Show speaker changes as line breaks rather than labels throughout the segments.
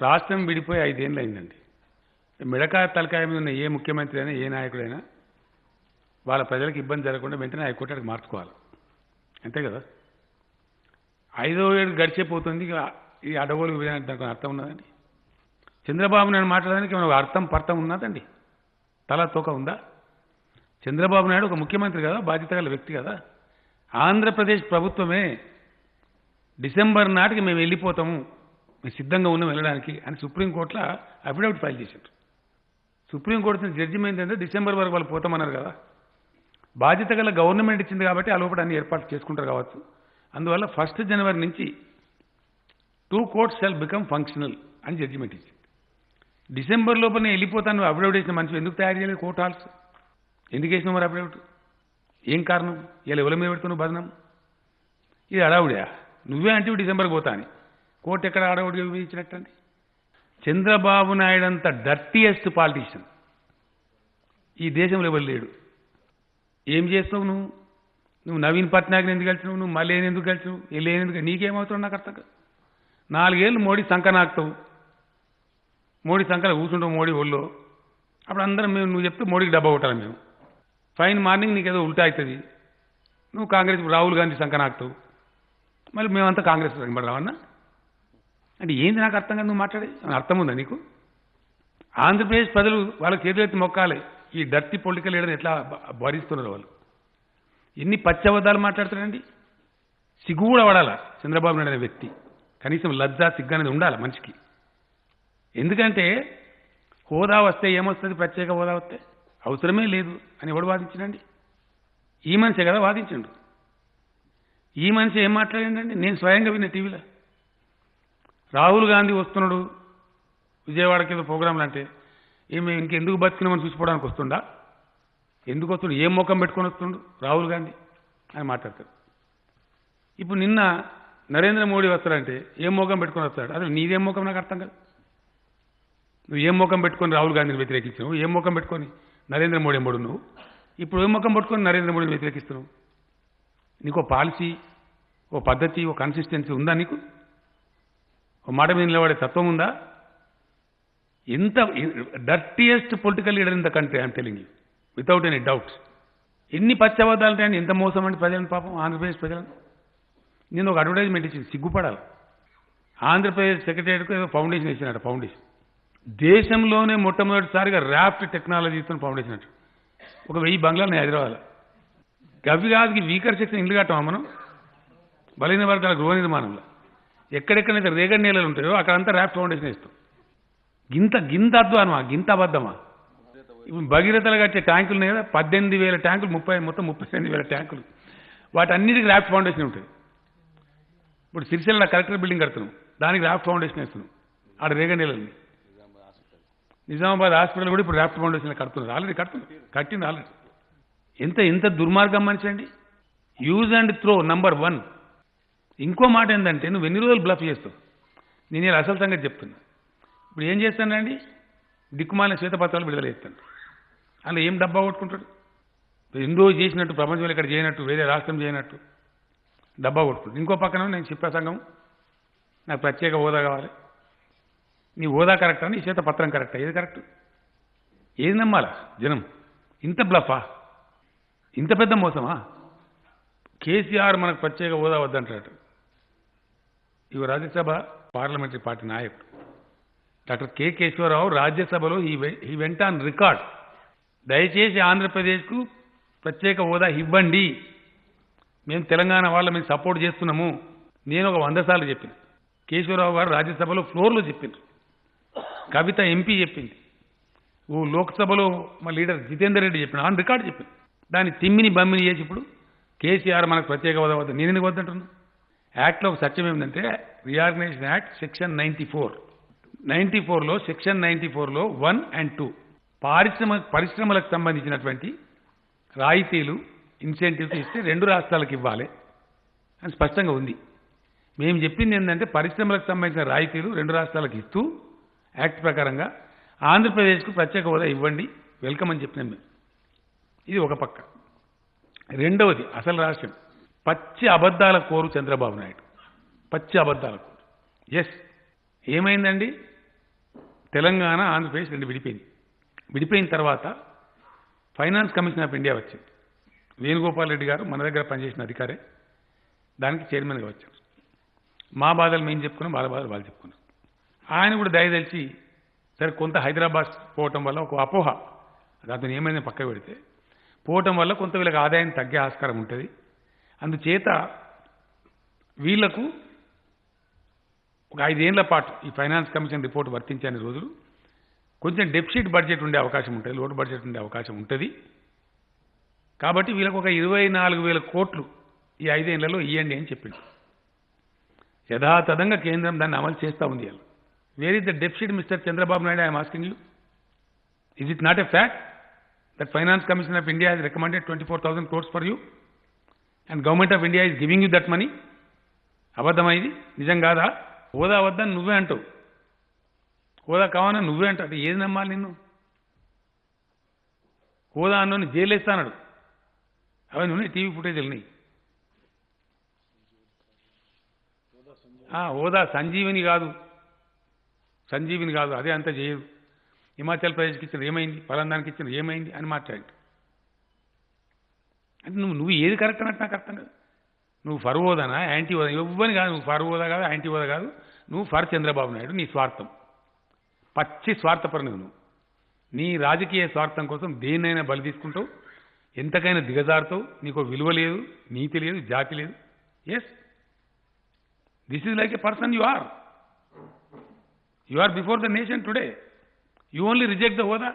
రాష్ట్రం విడిపోయి 5 ఏళ్ళు అయిందండి. మిడకాయ తలకాయ మీద ఉన్న ఏ ముఖ్యమంత్రి అయినా ఏ నాయకుడైనా వాళ్ళ ప్రజలకు ఇబ్బంది జరగకుండా వెంటనే హైకోర్టుకి మార్చుకోవాలి. అంతే కదా. 5వ ఏడు గడిచిపోతుంది. ఈ అడగోలు దానికి అర్థం ఉన్నదండి. చంద్రబాబు నాయుడు మాట్లాడడానికి ఏమైనా అర్థం పర్థం ఉన్నదండి? తల తోక ఉందా? చంద్రబాబు నాయుడు ఒక ముఖ్యమంత్రి కదా, బాధ్యత గల వ్యక్తి కదా. ఆంధ్రప్రదేశ్ ప్రభుత్వమే డిసెంబర్ నాటికి మేము వెళ్ళిపోతాము, మేము సిద్ధంగా ఉన్నాం వెళ్ళడానికి అని సుప్రీంకోర్టులో అఫిడవిట్ ఫైల్ చేశారు. సుప్రీంకోర్టు జడ్జిమెంట్ అంటే డిసెంబర్ వరకు వాళ్ళు పోతామన్నారు కదా. బాధ్యత గల గవర్నమెంట్ ఇచ్చింది కాబట్టి ఆ లోపల అన్ని ఏర్పాట్లు చేసుకుంటారు కావచ్చు. అందువల్ల 1 జనవరి నుంచి 2 courts shall become functional అని జడ్జిమెంట్ ఇచ్చింది. డిసెంబర్ లోపలనే వెళ్ళిపోతాను అఫిడవిట్ వేసిన మనిషి ఎందుకు తయారు చేయలేదు? కోర్ట్ హాల్స్ ఎందుకు వేసినావు మరి అఫిడవిట్? ఏం కారణం? ఇలా ఎవరి మీద పెడుతున్నావు బదనం? ఇది అడావుడా? నువ్వే అంటే డిసెంబర్కి పోతా అని కోర్టు ఎక్కడ అడావుడిగా విధించినట్టండి? చంద్రబాబు నాయుడు అంత డర్టీయెస్ట్ పాలిటీషియన్ ఈ దేశంలో ఎవరు లేడు. ఏం చేస్తావు నువ్వు నవీన్ పట్నాయక్ని ఎందుకు కలిసినావు? నువ్వు మళ్ళీ ఎందుకు కలిసినావు? ఎందుకు? నీకేమవుతావు నాకు అర్థం కాదు. 4 ఏళ్ళు మోడీ సంఖ నాకుతావు, మోడీ సంఖలో కూర్చుంటావు మోడీ ఒళ్ళో. అప్పుడు అందరం నువ్వు చెప్తే మోడీకి డబ్బా కొట్టాలి మేము. ఫైన్ మార్నింగ్ నీకు ఏదో ఉల్టా అవుతుంది, నువ్వు కాంగ్రెస్ రాహుల్ గాంధీ సంఖ నాకుతావు, మళ్ళీ మేమంతా కాంగ్రెస్ రావన్నా అంటే ఏంది నాకు అర్థం కాదు. నువ్వు మాట్లాడే అర్థం ఉందా నీకు? ఆంధ్రప్రదేశ్ ప్రజలు వాళ్ళకి చేతులెత్తి మొక్కాలి. ఈ డర్టీ పొలిటికల్ లీడర్ ఎట్లా భరిస్తున్నారు వాళ్ళు. ఎన్ని పచ్చబద్దాలు మాట్లాడుతారండి. సిగ్గు కూడా పడాలా చంద్రబాబు నాయుడు అనే వ్యక్తి. కనీసం లజ్జ సిగ్గు అనేది ఉండాలి మనిషికి. ఎందుకంటే హోదా వస్తే ఏమొస్తుంది? ప్రత్యేక హోదా వస్తే అవసరమే లేదు అని ఎవడు వాదించడండి? ఈ మనిషే కదా వాదించండు. ఈ మనిషి ఏం మాట్లాడండి? నేను స్వయంగా విన్న టీవీలో రాహుల్ గాంధీ వస్తున్నాడు విజయవాడకి ఏదో ప్రోగ్రాంలు అంటే ఏమి ఇంకెందుకు బతికినామని చూసిపోవడానికి వస్తుండా? ఎందుకు వస్తుండు? ఏం ముఖం పెట్టుకొని వస్తుండు రాహుల్ గాంధీ అని మాట్లాడతాడు. ఇప్పుడు నిన్న నరేంద్ర మోడీ వస్తాడంటే ఏం ముఖం పెట్టుకొని వస్తాడు? అసలు నీదేం ముఖం నాకు అర్థం కాదు. నువ్వు ఏం ముఖం పెట్టుకొని రాహుల్ గాంధీని వ్యతిరేకించినావు? ఏం ముఖం పెట్టుకొని నరేంద్ర మోడీ ఎంబడు నువ్వు? ఇప్పుడు ఏం ముఖం పెట్టుకొని నరేంద్ర మోడీని వ్యతిరేకిస్తున్నావు? నీకు పాలసీ, ఓ పద్ధతి, ఓ కన్సిస్టెన్సీ ఉందా? నీకు ఓ మాట మీద నిలబడే తత్వం ఉందా? ఎంత dirtiest political leader in the country I'm telling you without any doubts. ఎన్ని పచ్చబద్దాలు ఉంటాయని ఎంత మోసం అండి ప్రజలను, పాపం ఆంధ్రప్రదేశ్ ప్రజలను. నేను ఒక అడ్వర్టైజ్మెంట్ ఇచ్చింది, సిగ్గుపడాలి. ఆంధ్రప్రదేశ్ సెక్రటరీకి ఏదో ఫౌండేషన్ ఇచ్చినట్టు. ఫౌండేషన్ దేశంలోనే మొట్టమొదటిసారిగా ర్యాప్ట్ టెక్నాలజీతో ఫౌండేషన్ అంటారు. ఒక 1000 బంగ్లాలు హైదరాబాద్. గవి కాదుకి వీకర్ సెక్షన్ ఇల్లు కట్టామా మనం? బలహీన వర్గాల గృహ నిర్మాణంలో ఎక్కడెక్కడైతే రేగడి నేలలు ఉంటాయో అక్కడంతా ర్యాప్ట్ ఫౌండేషన్ ఇస్తాం. గింత అద్వానమా? గింత అబద్ధమా? ఇప్పుడు భగీరథలు కట్టే ట్యాంకులు ఉన్నాయి కదా, 18,000 ట్యాంకులు, మొత్తం 38,000 ట్యాంకులు, వాటన్నిటికీ ర్యాప్ట్ ఫౌండేషన్ ఉంటుంది. ఇప్పుడు సిరిసిల్ల కలెక్టర్ బిల్డింగ్ కడుతున్నాం, దానికి ర్యాప్ట్ ఫౌండేషన్ వేస్తున్నాం. ఆడ రేగడి నేలలు. నిజామాబాద్ హాస్పిటల్ కూడా ఇప్పుడు ర్యాప్ట్ ఫౌండేషన్ కడుతున్నారు. ఆల్రెడీ కట్టింది ఆల్రెడీ. ఎంత దుర్మార్గం మనిషి అండి. Use and throw number 1. ఇంకో మాట ఏంటంటే నువ్వు ఎన్ని రోజులు బ్లఫ్ చేస్తావు? నేను ఇలా అసలు సంగతి చెప్తున్నా. ఇప్పుడు ఏం చేస్తానండి? దిక్కుమాలిన శ్వేతపత్రాలు విడుదల చేస్తాను. అలా ఏం డబ్బా కొట్టుకుంటాడు? ఎన్నో చేసినట్టు, ప్రపంచంలో ఇక్కడ చేయనట్టు, వేరే రాష్ట్రం చేయనట్టు డబ్బా కొట్టుకుంటాడు. ఇంకో పక్కన నేను ప్రసంగం, నాకు ప్రత్యేక హోదా కావాలి. నీ హోదా కరెక్టా? నీ శ్వేతపత్రం కరెక్టా? ఏది కరెక్ట్? ఏది నమ్మాలా జనం? ఇంత బ్లఫా? ఇంత పెద్ద మోసమా? కేసీఆర్ మనకు ప్రత్యేక హోదా వద్దంటాడు. ఇవి రాజ్యసభ పార్లమెంటరీ పార్టీ నాయకుడు డాక్టర్ కె కేశవరావు రాజ్యసభలో ఈ వెంట ఆన్ రికార్డ్, దయచేసి ఆంధ్రప్రదేశ్కు ప్రత్యేక హోదా ఇవ్వండి, మేము తెలంగాణ వాళ్ళ మేము సపోర్ట్ చేస్తున్నాము. నేను ఒక 100 సార్లు చెప్పిన. కేశవరావు గారు రాజ్యసభలో ఫ్లోర్లో చెప్పింది, కవిత ఎంపీ చెప్పింది, ఓ లోక్సభలో మా లీడర్ జితేందర్ రెడ్డి చెప్పిన, ఆన్ రికార్డు చెప్పింది. దాన్ని తిమ్మిని బమ్మిని చేసి ఇప్పుడు కేసీఆర్ మనకు ప్రత్యేక హోదా వద్ద. నేను ఎందుకు వద్దంటున్నా? యాక్ట్లో ఒక సత్యం ఏమిటంటే రీఆర్గనైజేషన్ యాక్ట్ సెక్షన్ 94లో సెక్షన్ 94లో 1 and 2 పరిశ్రమలకు సంబంధించినటువంటి రాయితీలు, ఇన్సెంటివ్స్ ఇస్తే 2 రాష్ట్రాలకు ఇవ్వాలి అని స్పష్టంగా ఉంది. మేము చెప్పింది ఏంటంటే పరిశ్రమలకు సంబంధించిన రాయితీలు 2 రాష్ట్రాలకు ఇస్తూ యాక్ట్ ప్రకారంగా ఆంధ్రప్రదేశ్కు ప్రత్యేక హోదా ఇవ్వండి, వెల్కమ్ అని చెప్పినాం మేము. ఇది ఒక పక్క. రెండవది అసలు రాష్ట్రం పచ్చి అబద్ధాల కోరు చంద్రబాబు నాయుడు. పచ్చి అబద్ధాల కోరు. ఎస్, ఏమైందండి? తెలంగాణ ఆంధ్రప్రదేశ్ రెండు విడిపోయింది. విడిపోయిన తర్వాత ఫైనాన్స్ కమిషన్ ఆఫ్ ఇండియా వచ్చింది. వేణుగోపాల్ రెడ్డి గారు మన దగ్గర పనిచేసిన అధికారే దానికి చైర్మన్గా వచ్చారు. మా బాధలు మేము చెప్పుకున్నాం, వాళ్ళ బాధలు వాళ్ళు చెప్పుకున్నాం. ఆయన కూడా దయదలిచి సరే కొంత హైదరాబాద్ పోవటం వల్ల ఒక అపోహ, అతను ఏమైనా పక్క పెడితే పోవటం వల్ల కొంత వీళ్ళకి ఆదాయం తగ్గే ఆస్కారం ఉంటుంది, అందుచేత వీళ్లకు ఒక 5 ఏళ్ల పాటు ఈ ఫైనాన్స్ కమిషన్ రిపోర్ట్ వర్తించని రోజులు కొంచెం డెఫిసిట్ బడ్జెట్ ఉండే అవకాశం ఉంటుంది, లోటు బడ్జెట్ ఉండే అవకాశం ఉంటుంది. కాబట్టి వీళ్ళకు ఒక 24,000 కోట్లు ఈ 5 ఏళ్లలో ఇవ్వండి అని చెప్పింది. యథాతథంగా కేంద్రం దాన్ని అమలు చేస్తూ ఉంది. Where is the deficit mister Chandrababu Naidu? I'm asking you, is it not a fact that finance commission of India has recommended 24,000 crores for you and government of India is giving you that money? అబద్ధమా ఇది? నిజం కాదా? హోదా వద్దని నువ్వే అంటావు, హోదా కావాలని నువ్వే అంటావు. ఏది నమ్మాలి నిన్ను? హోదా అన్నోని జైలు వేస్తానడు, అవన్నీ ఉన్నాయి, టీవీ ఫుటేజ్ ఉన్నాయి. హోదా సంజీవిని కాదు, సంజీవిని కాదు, అదే అంత చేయదు. హిమాచల్ ప్రదేశ్కి ఇచ్చిన ఏమైంది, ఫలాందానికి ఇచ్చిన ఏమైంది అని మాట్లాడి అంటే నువ్వు ఏది కరెక్ట్ అన్నట్టు నాకు అర్థం కాదు. నువ్వు ఫర్ హోదానా యాంటీ హోదా? ఇవ్వని కాదు, నువ్వు ఫర్ హోదా కాదు, యాంటీ హోదా కాదు, నువ్వు ఫర్ చంద్రబాబు నాయుడు. నీ స్వార్థం, పచ్చి స్వార్థపరం నువ్వు. నీ రాజకీయ స్వార్థం కోసం దేన్నైనా బలి తీసుకుంటావు, ఎంతకైనా దిగజారుతావు. నీకు విలువ లేదు, నీతి లేదు, జాతి లేదు. Yes, this is like a person you are. You are before the nation today. You only reject the hoda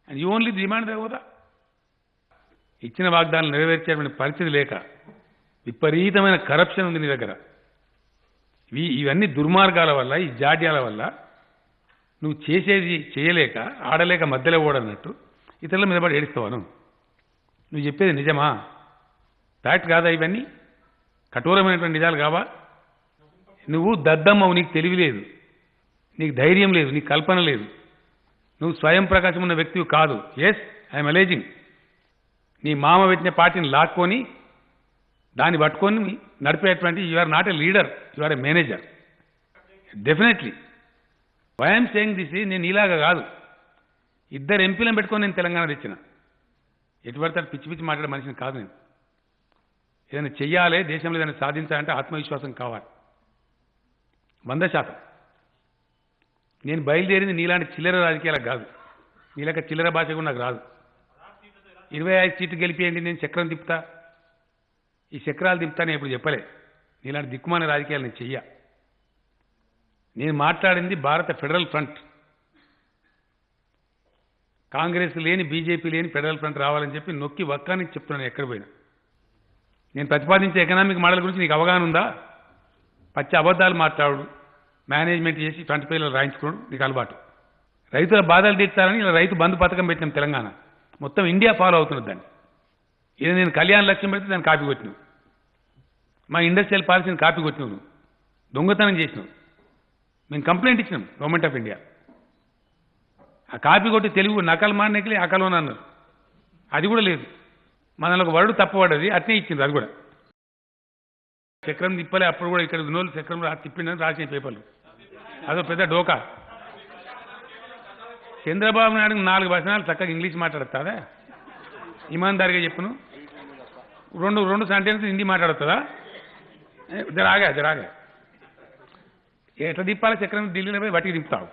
and you only demand the hoda. ఇచ్చిన వాగ్దానాలు నెరవేర్చేటువంటి పరిస్థితి లేక విపరీతమైన కరప్షన్ ఉంది నీ దగ్గర. ఇవన్నీ దుర్మార్గాల వల్ల, ఈ జాడ్యాల వల్ల నువ్వు చేసేది చేయలేక, ఆడలేక మధ్యలో ఓడన్నట్టు ఇతరుల మీద పడి ఏడుస్తావాను. నువ్వు చెప్పేది నిజమా? ఫ్యాక్ట్ కాదా? ఇవన్నీ కఠోరమైనటువంటి నిజాలు కావా? నువ్వు దద్దమ్మవు, నీకు తెలివి లేదు, నీకు ధైర్యం లేదు, నీకు కల్పన లేదు, నువ్వు స్వయం ప్రకాశం ఉన్న వ్యక్తివి కాదు. Yes, I'm alleging. నీ మామ పెట్టిన పార్టీని లాక్కొని దాన్ని పట్టుకొని నడిపేటువంటి you are not a leader, you are a manager. Definitely I'm saying this. నేను ఇలాగా కాదు, 2 ఎంపీలను పెట్టుకొని నేను తెలంగాణ తెచ్చిన. ఎటువంటి పిచ్చి పిచ్చి మాట్లాడే మనిషిని కాదు నేను. ఏదైనా చెయ్యాలి, దేశంలో ఏదైనా సాధించాలంటే ఆత్మవిశ్వాసం కావాలి 100%. నేను బయలుదేరింది నీలాంటి చిల్లర రాజకీయాలకు కాదు, నీలాక చిల్లర భాష కూడా నాకు రాదు. 25 సీట్లు గెలిపియండి, నేను చక్రం తిప్పుతా, ఈ చక్రాలు తిప్పుతా నేను ఎప్పుడు చెప్పలే. నీలాంటి దిక్కుమాన రాజకీయాలు నేను చెయ్య. నేను మాట్లాడింది భారత ఫెడరల్ ఫ్రంట్, కాంగ్రెస్ లేని, బీజేపీ లేని ఫెడరల్ ఫ్రంట్ రావాలని చెప్పి నొక్కి వక్కానికి చెప్తున్నాను ఎక్కడ పోయినా. నేను ప్రతిపాదించే ఎకనామిక్ మోడల్ గురించి నీకు అవగాహన ఉందా? పచ్చి అబద్ధాలు మాట్లాడు, మేనేజ్మెంట్ చేసి ఫ్రంట్ పేర్లు రాయించుకోవడం నీకు అలవాటు. రైతుల బాధలు తీర్చాలని ఇలా రైతు బంధు పథకం పెట్టినాం తెలంగాణ. మొత్తం ఇండియా ఫాలో అవుతున్నది దాన్ని. ఇది నేను కళ్యాణ లక్ష్యం పెడితే దాన్ని కాపీ కొట్టినావు. మా ఇండస్ట్రియల్ పాలసీని కాపీ కొట్టినావు, నువ్వు దొంగతనం చేసినావు. మేము కంప్లైంట్ ఇచ్చినాం గవర్నమెంట్ ఆఫ్ ఇండియా. ఆ కాపీ కొట్టి తెలుగు నకలు మానకిలే అకలోని అన్నారు, అది కూడా లేదు. మనలో ఒక వర్డ్ తప్పబడ్డది, అట్నే ఇచ్చింది. అది కూడా చక్రం తిప్పలే, అప్పుడు కూడా ఇక్కడ వినోళ్ళు చక్రం తిప్పిండని రాసిన పేపర్లు. అదో పెద్ద డోకా. చంద్రబాబు నాయుడు 4 వచనాలు చక్కగా ఇంగ్లీష్ మాట్లాడుతుందా? ఇమాన్దారిగా చెప్పును. రెండు సెంటెన్స్ హిందీ మాట్లాడుతుందా? జరాగా ఎట్లా తిప్పాలి చక్రం? ఢిల్లీలో పోయి బట్టికి తిప్పుతావు,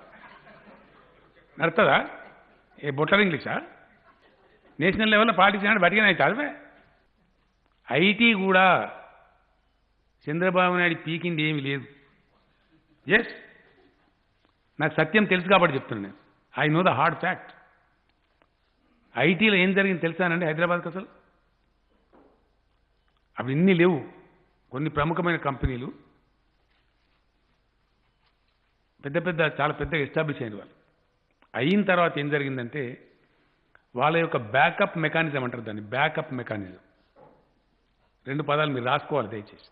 నడుతుందా? ఏ బొట్టర్ ఇంగ్లీషా? నేషనల్ లెవెల్లో పాలిటిక్స్ అంటే బట్టిగానే అవుతుంది. ఐటీ కూడా చంద్రబాబు నాయుడు పీకింది ఏమీ లేదు. ఎస్, నాకు సత్యం తెలుసు కాబట్టి చెప్తున్నాను నేను. I know the hard fact. ఐటీలో ఏం జరిగింది తెలుసానండి హైదరాబాద్కి? అసలు అవి ఇన్ని లేవు. కొన్ని ప్రముఖమైన కంపెనీలు చాలా పెద్దగా ఎస్టాబ్లిష్ అయిన వాళ్ళు అయిన తర్వాత ఏం జరిగిందంటే వాళ్ళ యొక్క బ్యాకప్ మెకానిజం అంటారు దాన్ని. బ్యాకప్ మెకానిజం 2 పదాలు మీరు రాసుకోవాలి దయచేసి,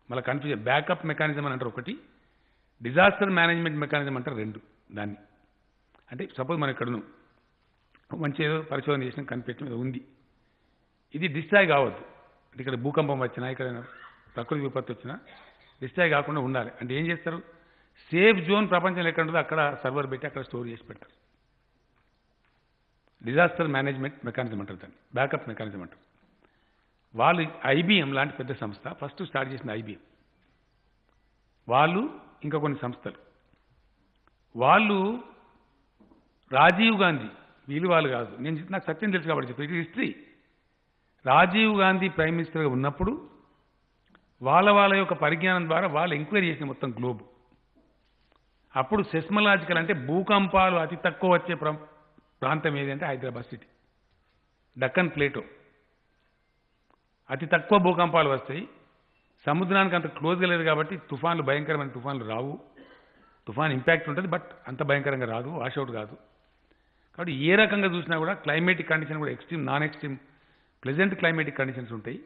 మళ్ళీ కన్ఫ్యూజన్. బ్యాకప్ మెకానిజం అని అంటారు ఒకటి, డిజాస్టర్ మేనేజ్మెంట్ మెకానిజం అంటారు 2 దాన్ని. అంటే సపోజ్ మనం ఇక్కడ మంచి ఏదో పరిశోధన చేసిన కనిపెట్టడం ఉంది, ఇది డిస్ట్రాయ్ కావద్దు. అంటే ఇక్కడ భూకంపం వచ్చినా, ఇక్కడ ప్రకృతి విపత్తు వచ్చినా డిస్ట్రాయ్ కాకుండా ఉండాలి. అంటే ఏం చేస్తారు? సేఫ్ జోన్ ప్రపంచంలో ఎక్కడ ఉంటుందో అక్కడ సర్వర్ పెట్టి అక్కడ స్టోర్ చేసి పెడతారు. డిజాస్టర్ మేనేజ్మెంట్ మెకానిజం అంటారు దాన్ని, బ్యాకప్ మెకానిజం అంటారు. వాళ్ళు ఐబిఎం లాంటి పెద్ద సంస్థ ఫస్ట్ స్టార్ట్ చేసిన ఐబిఎం, వాళ్ళు ఇంకా కొన్ని సంస్థలు, వాళ్ళు రాజీవ్ గాంధీ, వాళ్ళు కాదు, నాకు సత్యం తెలుసు కాబట్టి చెప్పి, ఇది హిస్టరీ. రాజీవ్ గాంధీ ప్రైమ్ మినిస్టర్గా ఉన్నప్పుడు వాళ్ళ యొక్క పరిజ్ఞానం ద్వారా వాళ్ళు ఎంక్వైరీ చేసిన మొత్తం గ్లోబ్. అప్పుడు సెస్మలాజికల్ అంటే భూకంపాలు అతి తక్కువ వచ్చే ప్రాంతం ఏది అంటే హైదరాబాద్ సిటీ, డక్కన్ ప్లేటో. అతి తక్కువ భూకంపాలు వస్తాయి, సముద్రానికి అంత క్లోజ్గా లేదు కాబట్టి తుఫాన్లు, భయంకరమైన తుఫాన్లు రావు. తుఫాన్ ఇంపాక్ట్ ఉంటుంది బట్ అంత భయంకరంగా రాదు, వాషౌట్ కాదు. కాబట్టి ఏ రకంగా చూసినా కూడా క్లైమేటిక్ కండిషన్ కూడా extreme, non extreme, pleasant climatic conditions ఉంటాయి.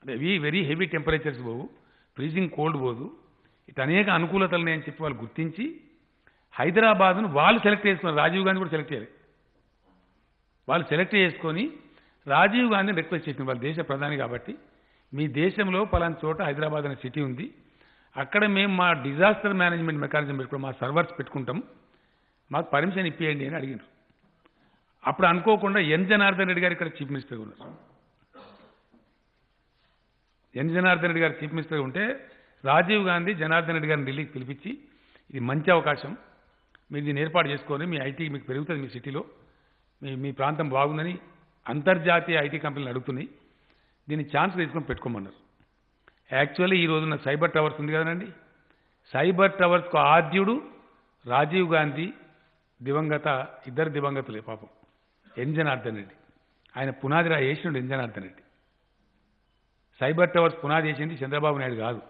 అంటే వెరీ హెవీ టెంపరేచర్స్ పోవు, ఫ్రీజింగ్ కోల్డ్ పోదు. ఇటు అనేక అనుకూలతలు అని చెప్పి వాళ్ళు గుర్తించి హైదరాబాద్ను వాళ్ళు సెలెక్ట్ చేసుకున్నారు. రాజీవ్ గాంధీ కూడా సెలెక్ట్ చేయాలి. వాళ్ళు సెలెక్ట్ చేసుకొని రాజీవ్ గాంధీని రిక్వెస్ట్ చేసిన, వాళ్ళ దేశ ప్రధాని కాబట్టి, మీ దేశంలో పలానా చోట హైదరాబాద్ అనే సిటీ ఉంది, అక్కడ మేము మా డిజాస్టర్ మేనేజ్మెంట్ మెకానిజం పెట్టుకుని మా సర్వర్స్ పెట్టుకుంటాం, మాకు పర్మిషన్ ఇప్పియండి అని అడిగినారు. అప్పుడు అనుకోకుండా ఎన్ జనార్దన్ రెడ్డి గారు ఇక్కడ చీఫ్ మినిస్టర్గా ఉన్నారు. ఎన్ జనార్దన్ రెడ్డి గారు చీఫ్ మినిస్టర్గా ఉంటే రాజీవ్ గాంధీ జనార్దన్ రెడ్డి గారిని ఢిల్లీకి పిలిపించి, ఇది మంచి అవకాశం, మీరు దీన్ని ఏర్పాటు చేసుకొని మీ ఐటీ మీకు పెరుగుతుంది, మీ సిటీలో మీ ప్రాంతం బాగుందని అంతర్జాతీయ ఐటీ కంపెనీలు అడుగుతున్నాయి, దీన్ని ఛాన్స్ తీసుకొని పెట్టుకోమన్నారు. యాక్చువల్లీ ఈ రోజున సైబర్ టవర్స్ ఉంది కదండి, సైబర్ టవర్స్కు ఆద్యుడు రాజీవ్ గాంధీ, ఇద్దరు దివంగతులే పాపం, ఎన్ జనార్దన్ రెడ్డి. ఆయన పునాది వేసినాడు ఎన్ జనార్దన్ రెడ్డి. సైబర్ టవర్స్ పునాది వేసింది చంద్రబాబు నాయుడు కాదు.